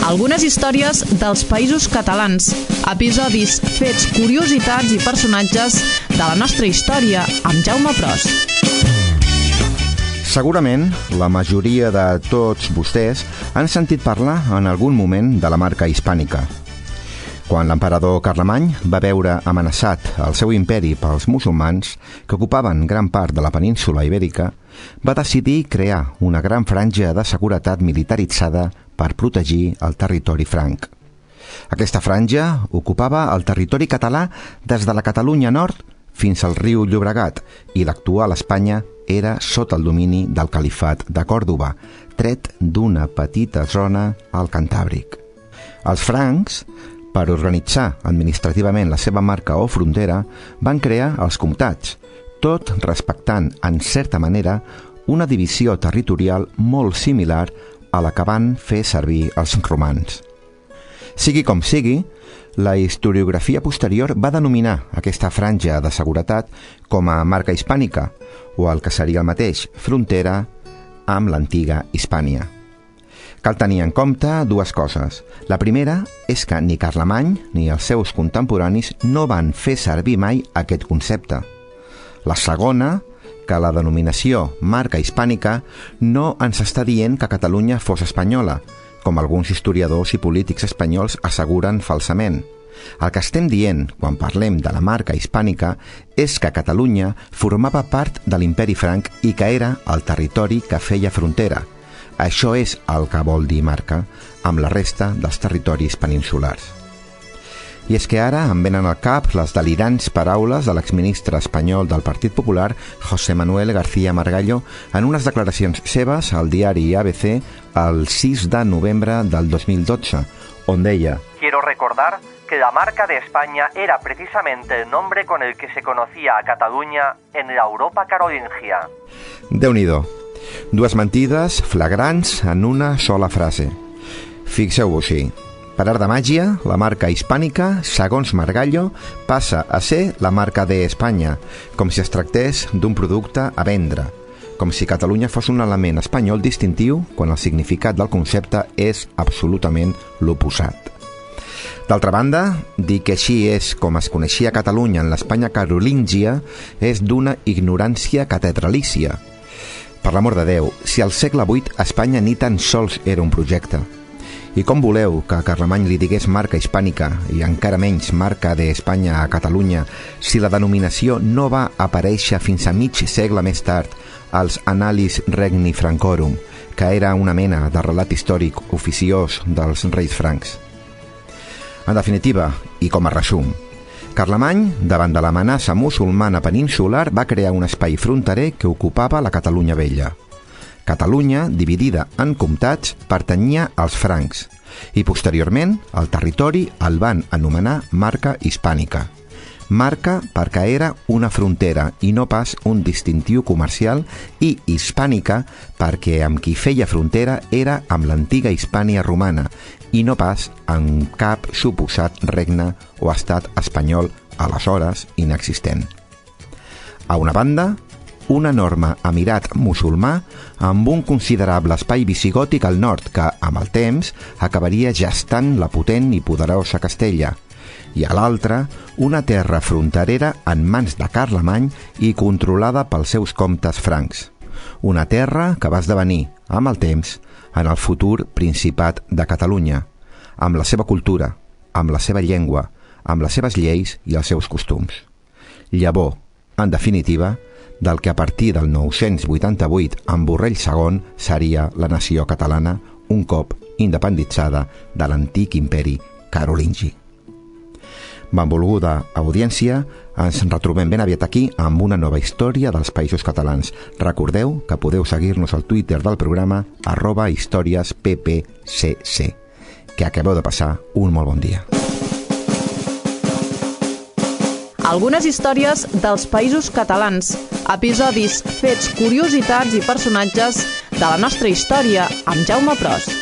Algunes històries dels països catalans, episodis, fets, curiositats i personatges de la nostra història amb Jaume Pros. Segurament, la majoria de tots vostès han sentit parlar en algun moment de la marca hispànica. Quan l'emperador Carlemany va veure amenaçat el seu imperi pels musulmans, que ocupaven gran part de la península ibèrica, va decidir crear una gran franja de seguretat militaritzada per protegir el territori franc. Aquesta franja ocupava el territori català des de la Catalunya nord fins al riu Llobregat i l'actual Espanya era sota el domini del califat de Còrdova, tret d'una petita zona al Cantàbric. Els francs, per organitzar administrativament la seva marca o frontera, van crear els comtats, tot respectant, en certa manera, una divisió territorial molt similar a la que van fer servir els romans. Sigui com sigui, la historiografia posterior va denominar aquesta franja de seguretat com a marca hispànica, o el que seria el mateix, frontera amb l'antiga Hispània. Cal tenir en compte dues coses. La primera és que ni Carlemany ni els seus contemporanis no van fer servir mai aquest concepte. La segona, que la denominació marca hispànica no ens està dient que Catalunya fos espanyola, com alguns historiadors i polítics espanyols asseguren falsament. El que estem dient quan parlem de la marca hispànica és que Catalunya formava part de l'imperi franc i que era el territori que feia frontera. Això és el que vol dir marca amb la resta dels territoris peninsulars. I és que ara em venen al cap les delirants paraules de l'exministre espanyol del Partit Popular, José Manuel García Margallo, en unes declaracions seves al diari ABC el 6 de novembre del 2012, on deia: Quiero recordar que la marca de España era precisamente el nombre con el que se conocía a Cataluña en la Europa carolingia. Déu-n'hi-do. Dues mentides flagrants en una sola frase. Fixeu-vos així. Per art de màgia, la marca hispànica, segons Margallo, passa a ser la marca de Espanya, com si es tractés d'un producte a vendre, com si Catalunya fos un element espanyol distintiu quan el significat del concepte és absolutament l'oposat. D'altra banda, dir que així és com es coneixia Catalunya en l'Espanya carolíngia és d'una ignorància catedralícia. Per l'amor de Déu, si al segle VIII Espanya ni tan sols era un projecte. I com voleu que Carlemany li digués marca hispànica i encara menys marca d'Espanya a Catalunya si la denominació no va aparèixer fins a mig segle més tard als Annalis Regni Francorum, que era una mena de relat històric oficiós dels reis francs? En definitiva, i com a resum, Carlemany, davant de l'amenaça musulmana peninsular, va crear un espai fronterer que ocupava la Catalunya vella. Catalunya, dividida en comtats, pertanyia als francs i posteriorment el territori el van anomenar marca hispànica. Marca perquè era una frontera i no pas un distintiu comercial i hispànica perquè amb qui feia frontera era amb l'antiga Hispània romana i no pas amb cap suposat regne o estat espanyol aleshores inexistent. A una banda, un enorme emirat musulmà amb un considerable espai visigòtic al nord que, amb el temps, acabaria gestant la potent i poderosa Castella, i a l'altra, una terra fronterera en mans de Carlemany i controlada pels seus comtes francs. Una terra que va esdevenir, amb el temps, en el futur Principat de Catalunya, amb la seva cultura, amb la seva llengua, amb les seves lleis i els seus costums. Llavor, en definitiva, del que a partir del 988 amb Borrell II seria la nació catalana un cop independitzada de l'antic imperi carolingi. Benvolguda audiència, ens retrobem ben aviat aquí amb una nova història dels Països Catalans. Recordeu que podeu seguir-nos al Twitter del programa @historiasppcc. Que acabeu de passar un molt bon dia. Algunes històries dels Països Catalans, episodis, fets, curiositats i personatges de la nostra història amb Jaume Pros.